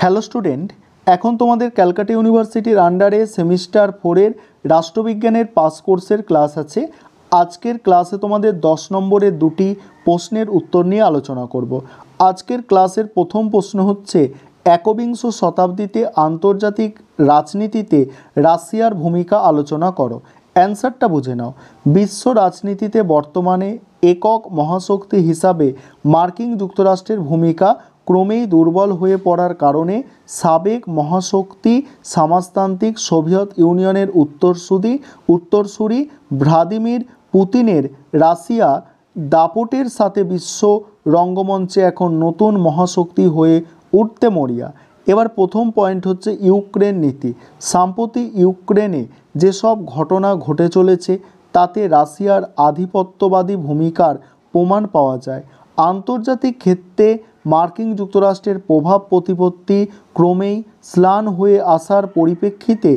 Hello student, এখন তোমাদের ক্যালকাটা ইউনিভার্সিটির আন্ডারে সেমিস্টার 4-এর রাষ্ট্রবিজ্ঞানের পাস কোর্সের ক্লাস আছে। আজকের ক্লাসে তোমাদের 10 নম্বরের দুটি প্রশ্নের উত্তর নিয়ে আলোচনা করব। আজকের ক্লাসের প্রথম প্রশ্ন হচ্ছে, একবিংশ শতাব্দীতে আন্তর্জাতিক রাজনীতিতে রাশিয়ার ভূমিকা আলোচনা করো। অ্যান্সারটা বুঝে নাও। বিশ্ব রাজনীতিতে বর্তমানে একক মহাশক্তি হিসাবে মার্কিন যুক্তরাষ্ট্রের ভূমিকা ক্রমেই দুর্বল হয়ে পড়ার কারণে সাবেক মহাশক্তি সমাজতান্ত্রিক সোভিয়েত ইউনিয়নের উত্তরসূরি ভ্লাদিমির পুতিনের রাশিয়া দাপটের সাথে বিশ্ব রঙ্গমঞ্চে এখন নতুন মহাশক্তি হয়ে উঠতে মরিয়া। এবার প্রথম পয়েন্ট হচ্ছে ইউক্রেন নীতি। সম্প্রতি ইউক্রেনে যেসব ঘটনা ঘটে চলেছে তাতে রাশিয়ার আধিপত্যবাদী ভূমিকার প্রমাণ পাওয়া যায়। আন্তর্জাতিক ক্ষেত্রে মার্কিন যুক্তরাষ্ট্রের প্রভাব প্রতিপত্তি ক্রমেই ম্লান হয়ে আসার পরিপ্রেক্ষিতে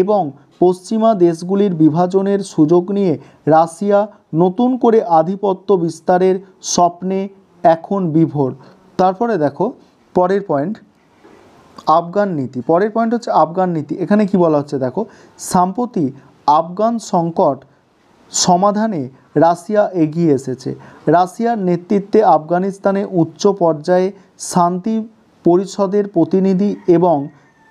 এবং পশ্চিমা দেশগুলির বিভাজনের সুযোগ নিয়ে রাশিয়া নতুন করে আধিপত্য বিস্তারের স্বপ্নে এখন বিভোর। তারপরে দেখো পরের পয়েন্ট, আফগান নীতি। পরের পয়েন্ট হচ্ছে আফগান নীতি। এখানে কি বলা হচ্ছে দেখো, সম্প্রতি আফগান সংকট সমাধানে রাশিয়া এগিয়ে এসেছে। রাশিয়ার নেতৃত্বে আফগানিস্তানে উচ্চ পর্যায়ে শান্তি পরিষদের প্রতিনিধি এবং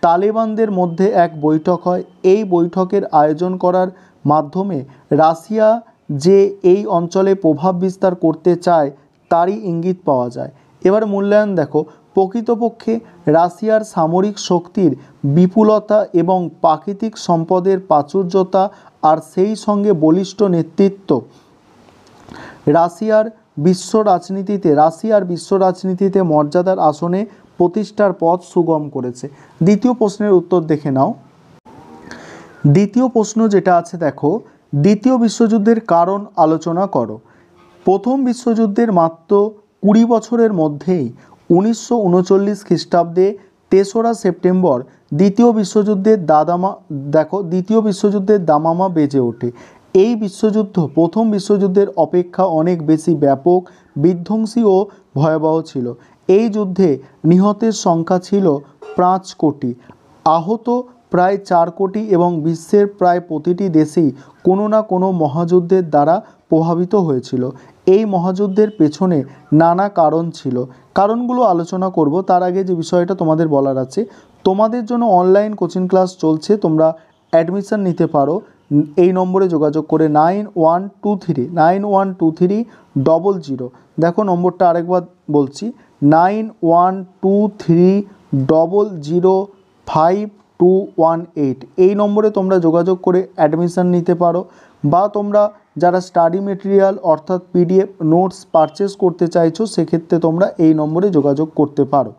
তালেবানদের মধ্যে এক বৈঠক হয়। এই বৈঠকের আয়োজন করার মাধ্যমে রাশিয়া যে এই অঞ্চলে প্রভাব বিস্তার করতে চায় তারই ইঙ্গিত পাওয়া যায়। এবার মূল্যায়ন দেখো, প্রকৃতপক্ষে রাশিয়ার সামরিক শক্তির বিপুলতা এবং প্রাকৃতিক সম্পদের প্রাচুর্যতা আর সেই সঙ্গে বলিষ্ঠ নেতৃত্ব রাশিয়ার বিশ্ব রাজনীতিতে মর্যাদার আসনে প্রতিষ্ঠার পথ সুগম করেছে। দ্বিতীয় প্রশ্নের উত্তর দেখে নাও। দ্বিতীয় প্রশ্ন যেটা আছে দেখো, দ্বিতীয় বিশ্বযুদ্ধের কারণ আলোচনা করো। প্রথম বিশ্বযুদ্ধের মাত্র 20 বছরের মধ্যেই 1939 খ্রিস্টাব্দে 3রা সেপ্টেম্বর দ্বিতীয় বিশ্বযুদ্ধের দামামা বেজে ওঠে। এই বিশ্বযুদ্ধ প্রথম বিশ্বযুদ্ধের অপেক্ষা অনেক বেশি ব্যাপক, বিধ্বংসী ও ভয়াবহ ছিল। এই যুদ্ধে নিহতের সংখ্যা ছিল 5 কোটি, আহত প্রায় 4 কোটি এবং বিশ্বের প্রায় প্রতিটি দেশেই কোনো না কোনো মহাযুদ্ধের দ্বারা প্রভাবিত হয়েছিল। এই মহাযুদ্ধের পেছনে নানা কারণ ছিল, কারণগুলো আলোচনা করব। তার আগে যে বিষয়টা তোমাদের বলার আছে, তোমাদের জন্য অনলাইন কোচিং ক্লাস চলছে, তোমরা অ্যাডমিশন নিতে পারো এই নম্বরে যোগাযোগ করে 9123 দেখো নম্বরটা আরেকবার বলছি, 9123005218। এই নম্বরে তোমরা যোগাযোগ করে অ্যাডমিশন নিতে পারো, বা তোমরা যারা স্টাডি মেটেরিয়াল অর্থাৎ পিডিএফ নোটস পারচেস করতে চাইছো সেক্ষেত্রে তোমরা এই নম্বরে যোগাযোগ করতে পারো।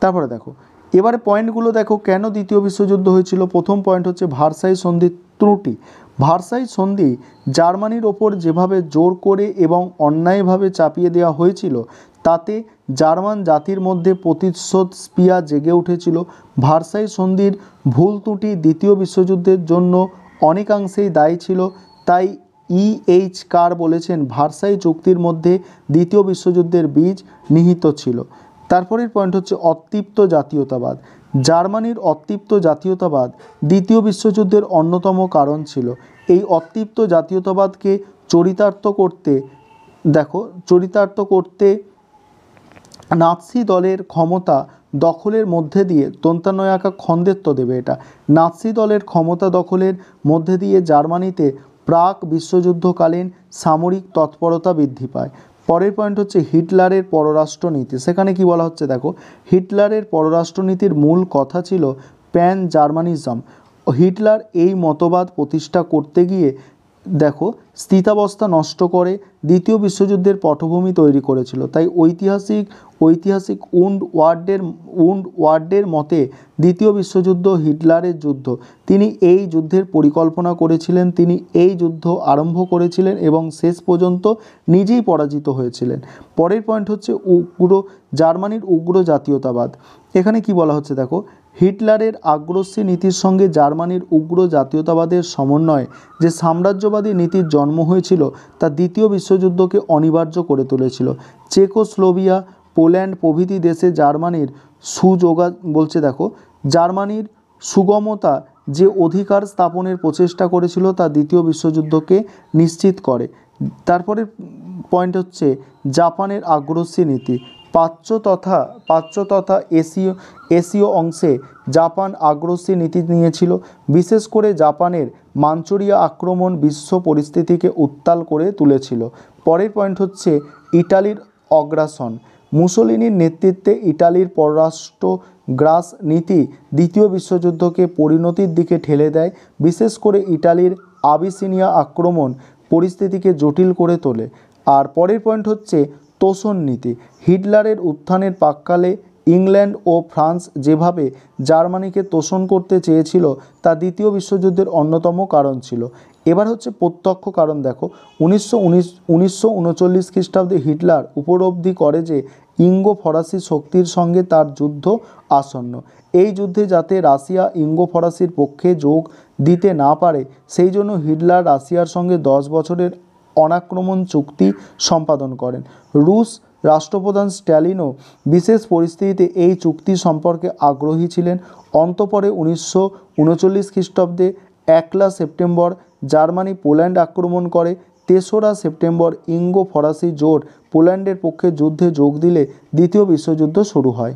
তারপরে দেখো এবারে পয়েন্টগুলো দেখো, কেন দ্বিতীয় বিশ্বযুদ্ধ হয়েছিল। প্রথম পয়েন্ট হচ্ছে ভার্সাই সন্ধির ত্রুটি। ভার্সাই সন্ধি জার্মানির ওপর যেভাবে জোর করে এবং অন্যায়ভাবে চাপিয়ে দেওয়া হয়েছিল তাতে জার্মান জাতির মধ্যে প্রতিশোধ স্পৃহা জেগে উঠেছিল। ভার্সাই সন্ধির ভুল ত্রুটি দ্বিতীয় বিশ্বযুদ্ধের জন্য অনেকাংশেই দায়ী ছিল। তাই E.H. কার বলেছেন, ভার্সাই চুক্তির মধ্যে দ্বিতীয় বিশ্বযুদ্ধের বীজ নিহিত ছিল। তারপরের পয়েন্ট হচ্ছে অতৃপ্ত জাতীয়তাবাদ। জার্মানির অতৃপ্ত জাতীয়তাবাদ দ্বিতীয় বিশ্বযুদ্ধের অন্যতম কারণ ছিল। এই অতৃপ্ত জাতীয়তাবাদকে চরিতার্থ করতে নাৎসি দলের ক্ষমতা দখলের মধ্যে দিয়ে খন্দেত্ব দেবে এটা। নাৎসি দলের ক্ষমতা দখলের মধ্যে দিয়ে জার্মানিতে প্রাক বিশ্বযুদ্ধকালীন সামরিক তৎপরতা বৃদ্ধি পায়। পরের পয়েন্ট হচ্ছে হিটলারের পররাষ্ট্রনীতি। সেখানে কি বলা হচ্ছে দেখো, হিটলারের পররাষ্ট্রনীতির মূল কথা ছিল প্যান জার্মানিজম। হিটলার এই মতবাদ প্রতিষ্ঠা করতে গিয়ে দেখো স্থিতাবস্থা নষ্ট করে দ্বিতীয় বিশ্বযুদ্ধের পটভূমি তৈরি করেছিল। তাই ঐতিহাসিক উন্ড ওয়ার্ডের মতে দ্বিতীয় বিশ্বযুদ্ধ হিটলারের যুদ্ধ। তিনি এই যুদ্ধের পরিকল্পনা করেছিলেন, তিনি এই যুদ্ধ আরম্ভ করেছিলেন এবং শেষ পর্যন্ত নিজেই পরাজিত হয়েছিলেন। পরের পয়েন্ট হচ্ছে জার্মানির উগ্র জাতীয়তাবাদ। এখানে কি বলা হচ্ছে দেখো, হিটলারের আগ্রাসী নীতির সঙ্গে জার্মানির উগ্র জাতীয়তাবাদের সমন্বয়ে যে সাম্রাজ্যবাদী নীতির জন্ম হয়েছিল তা দ্বিতীয় বিশ্বযুদ্ধকে অনিবার্য করে তুলেছিল। চেকোস্লোভাকিয়া, পোল্যান্ড প্রভৃতি দেশে জার্মানির সুযোগা বলছে দেখো, জার্মানির সুগমতা যে অধিকার স্থাপনের প্রচেষ্টা করেছিল তা দ্বিতীয় বিশ্বযুদ্ধকে নিশ্চিত করে। তারপরে পয়েন্ট হচ্ছে জাপানের আগ্রাসী নীতি। প্রাচ্য তথা এশীয় অংশে জাপান আগ্রাসী নীতি নিয়েছিল। বিশেষ করে জাপানের মাঞ্চুরিয়া আক্রমণ বিশ্ব পরিস্থিতিকে উত্তাল করে তুলেছিল। পরের পয়েন্ট হচ্ছে ইটালির অগ্রাসন। মুসোলিনির নেতৃত্বে ইটালির পররাষ্ট্র গ্রাস নীতি দ্বিতীয় বিশ্বযুদ্ধকে পরিণতির দিকে ঠেলে দেয়। বিশেষ করে ইটালির আবিসিনিয়া আক্রমণ পরিস্থিতিকে জটিল করে তোলে। আর পরের পয়েন্ট হচ্ছে তোষণ নীতি। হিটলারের উত্থানের প্রাক্কালে ইংল্যান্ড ও ফ্রান্স যেভাবে জার্মানিকে তোষণ করতে চেয়েছিল তা দ্বিতীয় বিশ্বযুদ্ধের অন্যতম কারণ ছিল। এবার হচ্ছে প্রত্যক্ষ কারণ দেখো, 1939 খ্রিস্টাব্দে হিটলার উপলব্ধি করে যে ইঙ্গো ফরাসি শক্তির সঙ্গে তার যুদ্ধ আসন্ন। এই যুদ্ধে যাতে রাশিয়া ইঙ্গো ফরাসির পক্ষে যোগ দিতে না পারে সেই জন্য হিটলার রাশিয়ার সঙ্গে 10 বছরের অনাক্রমণ চুক্তি সম্পাদন করেন। রুশ রাষ্ট্রপ্রধান স্ট্যালিনও বিশেষ পরিস্থিতিতে এই চুক্তি সম্পর্কে আগ্রহী ছিলেন। অন্তঃপরে 1939 খ্রিস্টাব্দে 1 সেপ্টেম্বর জার্মানি পোল্যান্ড আক্রমণ করে। 3রা সেপ্টেম্বর ইঙ্গো ফরাসি জোট পোল্যান্ডের পক্ষে যুদ্ধে যোগ দিলে দ্বিতীয় বিশ্বযুদ্ধ শুরু হয়।